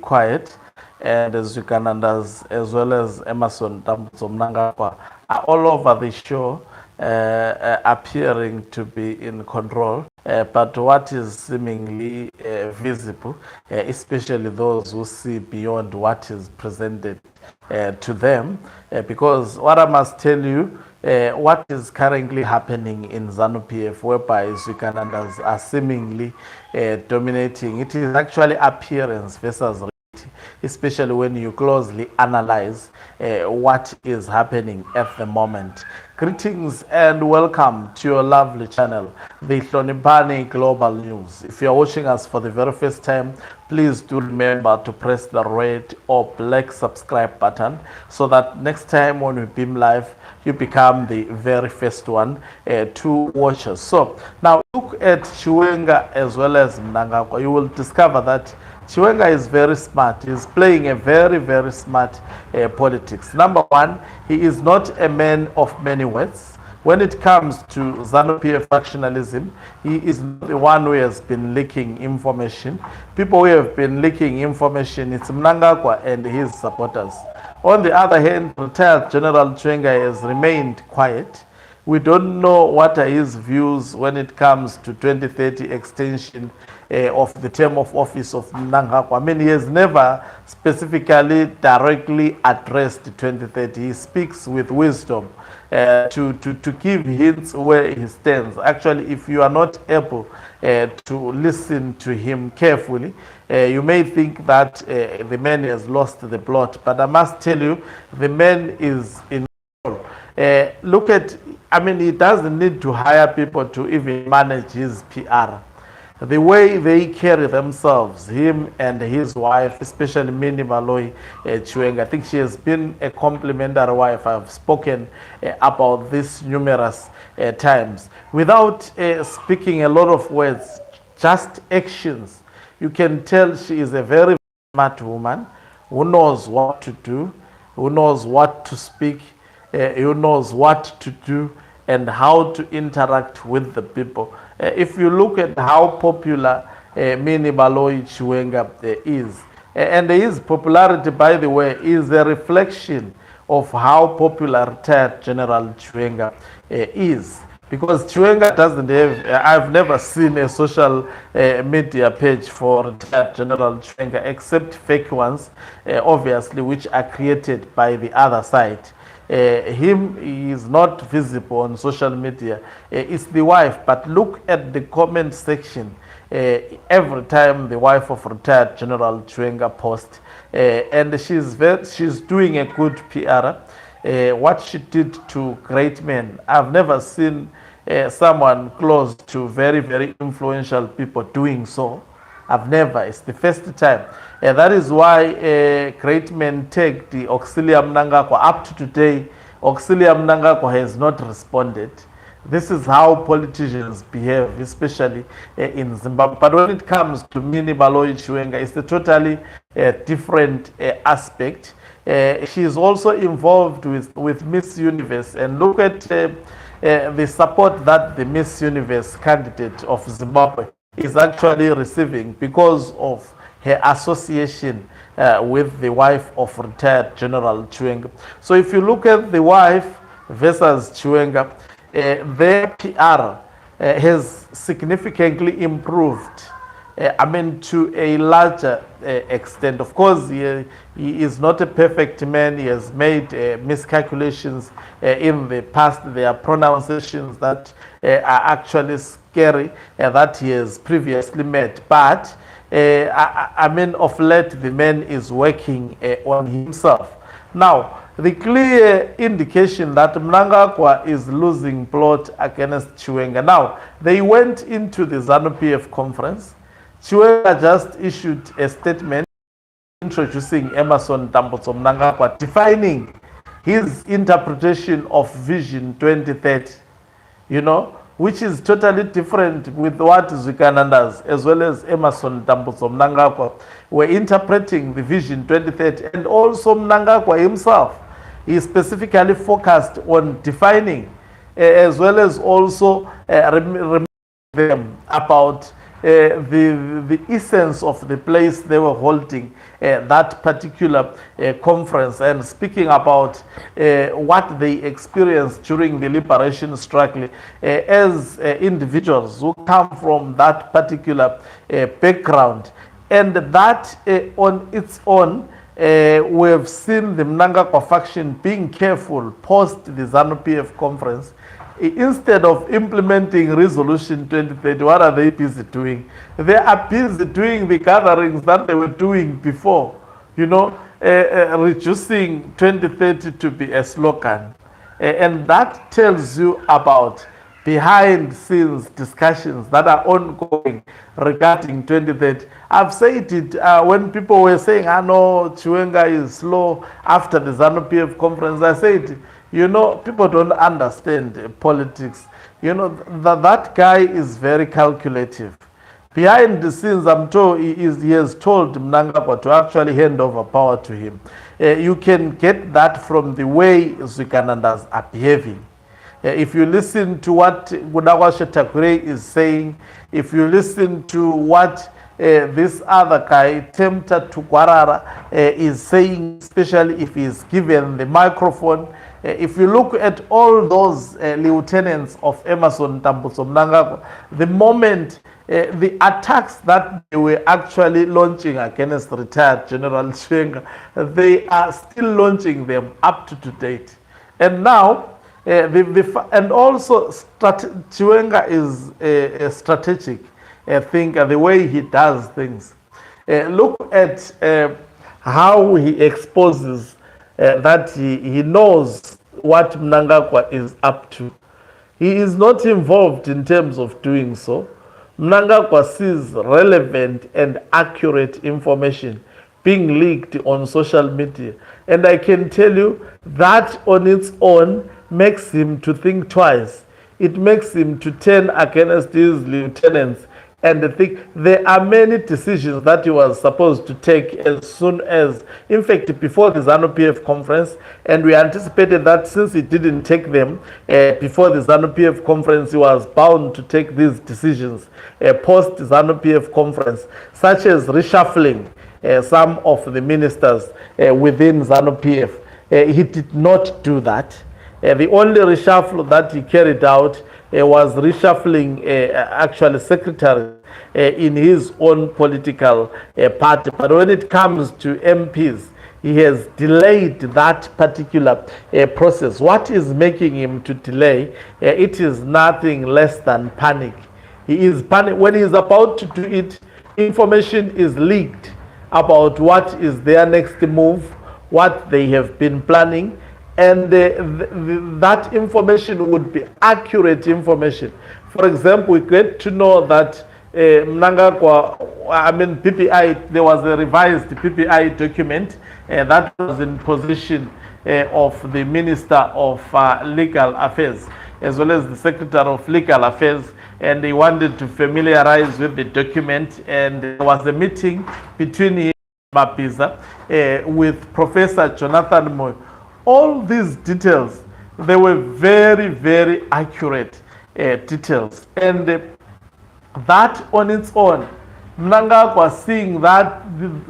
quiet, and the zviganandas as well as Emerson Mnangagwa are all over the show, appearing to be in control. But what is seemingly visible, especially those who see beyond what is presented to them, because what I must tell you, what is currently happening in ZANU-PF, whereby zviganandas are seemingly dominating, it is actually appearance versus reality, especially when you closely analyze what is happening at the moment. Greetings and welcome to your lovely channel, the Hloniphani Global News. If you are watching us for the very first time, please do remember to press the red or black subscribe button so that next time when we beam live, you become the very first one to watch us. So now look at Chiwenga as well as Mnangagwa. You will discover that Chiwenga is very smart. He's playing a very, very smart politics. Number one, he is not a man of many words. When it comes to ZANU-PF factionalism, he is the one who has been leaking information. People who have been leaking information, it's Mnangagwa and his supporters. On the other hand, retired General Chiwenga has remained quiet. We don't know what are his views when it comes to 2030 extension of the term of office of Mnangagwa. I mean, he has never specifically directly addressed 2030. He speaks with wisdom to give hints where he stands. Actually, if you are not able to listen to him carefully, you may think that the man has lost the plot. But I must tell you, the man is in control. Look at, I mean, he doesn't need to hire people to even manage his PR. The way they carry themselves, him and his wife, especially Minnie Maloi Chiwenga, I think she has been a complimentary wife. I've spoken about this numerous times. Without speaking a lot of words, just actions, you can tell she is a very smart woman who knows what to do, who knows what to speak, who knows what to do, and how to interact with the people. If you look at how popular Minnie Maloi Chiwenga is, and his popularity, by the way, is a reflection of how popular retired General Chiwenga is. Because Chiwenga doesn't have, I've never seen a social media page for retired General Chiwenga, except fake ones, obviously, which are created by the other side. He is not visible on social media. It's the wife, but look at the comment section every time the wife of retired General Chiwenga posts, and she's doing a good PR. What she did to great men, I've never seen someone close to very, very influential people doing so. I've never. It's the first time. That is why great men take the Auxilia Mnangagwa. Up to today, Auxilia Mnangagwa has not responded. This is how politicians behave, especially in Zimbabwe. But when it comes to Minnie Maloi Chiwenga, it's a totally different aspect. She is also involved with Miss Universe. And look at the support that the Miss Universe candidate of Zimbabwe is actually receiving because of her association with the wife of retired General Chiwenga. So if you look at the wife versus Chiwenga, their PR has significantly improved. I mean, to a larger extent. Of course, he is not a perfect man. He has made miscalculations in the past. There are pronunciations that are actually scary that he has previously made. But, I mean, of late, the man is working on himself. Now, the clear indication that Mnangagwa is losing plot against Chiwenga. Now, they went into the ZANU-PF conference. Chiwenga just issued a statement introducing Emerson Mnangagwa, defining his interpretation of Vision 2030, you know, which is totally different with what zviganandas as well as Emerson Mnangagwa were interpreting the Vision 2030. And also Mnangagwa himself, he specifically focused on defining as well as also reminding them about the essence of the place they were holding that particular conference and speaking about what they experienced during the liberation struggle as individuals who come from that particular background. And that on its own, we've seen the Mnangagwa faction being careful post the ZANU-PF conference. Instead of implementing resolution 2030, what are they busy doing? They are busy doing the gatherings that they were doing before, reducing 2030 to be a slogan. And that tells you about behind scenes discussions that are ongoing regarding 2030. I've said it when people were saying, I know Chiwenga is slow after the ZANU-PF conference. I said, people don't understand politics. That guy is very calculative. Behind the scenes, I'm told he has told Mnangagwa to actually hand over power to him. You can get that from the way zviganandas are behaving. If you listen to what Mnangagwa is saying, if you listen to what this other guy, Tempter Tugwarara, is saying, especially if he's given the microphone, if you look at all those lieutenants of Emmerson Mnangagwa, the moment the attacks that they were actually launching against retired General Chiwenga, they are still launching them up to date. And now, and also Chiwenga is strategic thinker, the way he does things. Look at how he exposes that he knows what Mnangagwa is up to. He is not involved in terms of doing so. Mnangagwa sees relevant and accurate information being leaked on social media. And I can tell you that on its own makes him to think twice. It makes him to turn against his lieutenants and think there are many decisions that he was supposed to take as soon as, in fact, before the ZANU-PF conference, and we anticipated that since he didn't take them before the ZANU-PF conference, he was bound to take these decisions post ZANU-PF conference, such as reshuffling some of the ministers within ZANU-PF. He did not do that. The only reshuffle that he carried out was reshuffling actually secretaries in his own political party. But when it comes to MPs, he has delayed that particular process. What is making him to delay? It is nothing less than panic. He is panic. When he is about to do it, information is leaked about what is their next move, what they have been planning, and that information would be accurate information. For example, we get to know that Mnangagwa, PPI, there was a revised PPI document that was in position of the Minister of Legal Affairs, as well as the Secretary of Legal Affairs, and they wanted to familiarize with the document, and there was a meeting between him and Mapiza with Professor Jonathan Moy. All these details, they were very, very accurate details. And that on its own, Mnangagwa seeing that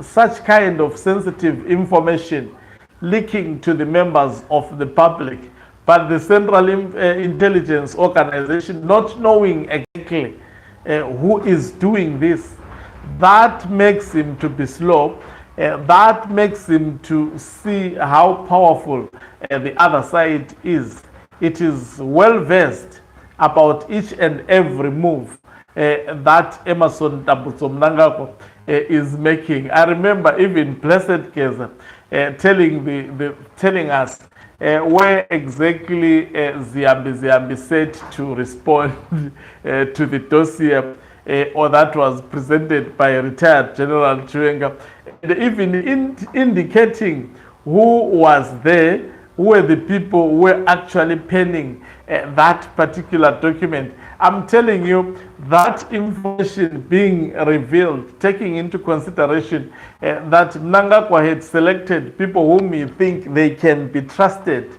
such kind of sensitive information leaking to the members of the public, but the Central Intelligence Organization not knowing exactly who is doing this, that makes him to be slow. That makes him to see how powerful the other side is. It is well versed about each and every move that Emmerson Mnangagwa is making. I remember even Blessed Keza telling us where exactly Ziambi said to respond to the dossier or that was presented by retired General Chiwenga, and even indicating who was there, who were the people who were actually penning that particular document. I'm telling you, that information being revealed, taking into consideration that Mnangagwa had selected people whom he think they can be trusted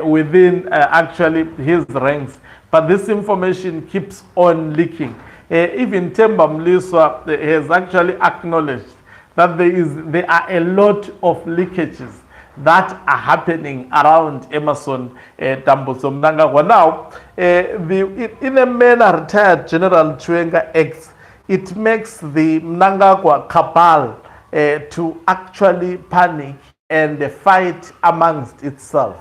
within actually his ranks. But this information keeps on leaking. Even Themba Mliswa has actually acknowledged that there are a lot of leakages that are happening around Emerson Tambuzo Mnangagwa. Now, in a manner retired General Chiwenga acts, it makes the Mnangagwa cabal to actually panic and fight amongst itself.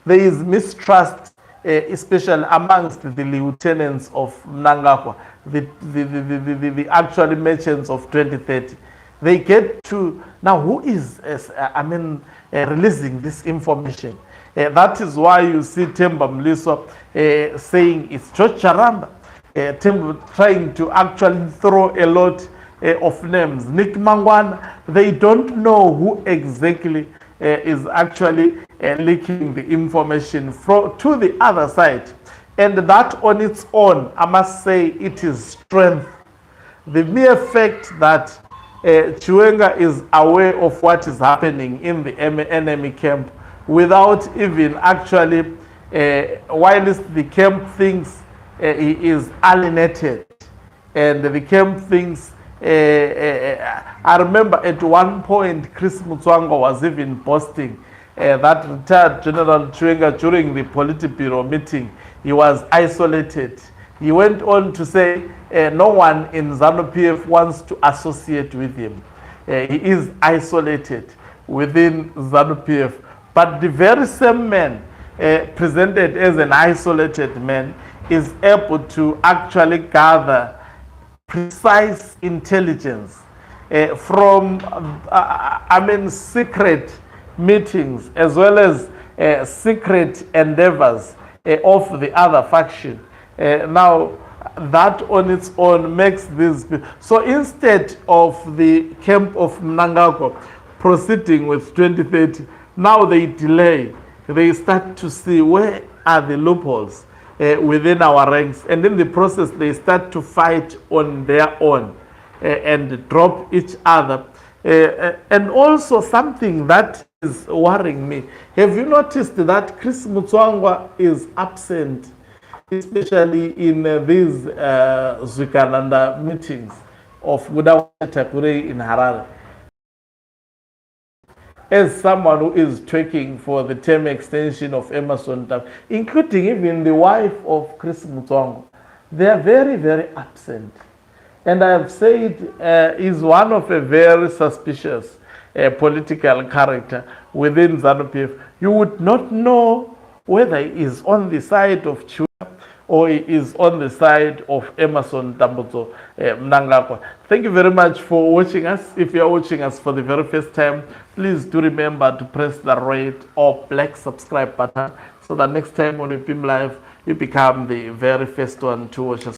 There is mistrust, especially amongst the lieutenants of Mnangagwa, the actual merchants of 2030. They get to, now who is, releasing this information? That is why you see Temba Mliso saying it's George Charamba, trying to actually throw a lot of names. Nick Mangwana, they don't know who exactly is actually leaking the information to the other side. And that on its own, I must say, it is strength. The mere fact that Chiwenga is aware of what is happening in the enemy camp without even actually, whilst the camp thinks he is alienated, and the camp thinks, I remember at one point Chris Mutswanga was even posting that retired General Chiwenga during the Politburo meeting, he was isolated. He went on to say no one in ZANU-PF wants to associate with him. He is isolated within ZANU-PF. But the very same man presented as an isolated man is able to actually gather precise intelligence from, secret meetings as well as secret endeavors of the other faction. Now, that on its own makes this. So instead of the camp of Mnangagwa proceeding with 2030, now they delay. They start to see where are the loopholes within our ranks. And in the process, they start to fight on their own and drop each other. And also something that is worrying me. Have you noticed that Chris Mutswanga is absent, especially in these zviganandas meetings of Mnangagwa in Harare? As someone who is talking for the term extension of Emerson, including even the wife of Chris Mutswanga, they are very, very absent. And I have said is one of a very suspicious political character within ZANU-PF. You would not know whether he is on the side of Chiwenga or he is on the side of Emerson Tambuzo Mnangagwa. Thank you very much for watching us. If you are watching us for the very first time, please do remember to press the red or black subscribe button so that next time when we film live, you become the very first one to watch us.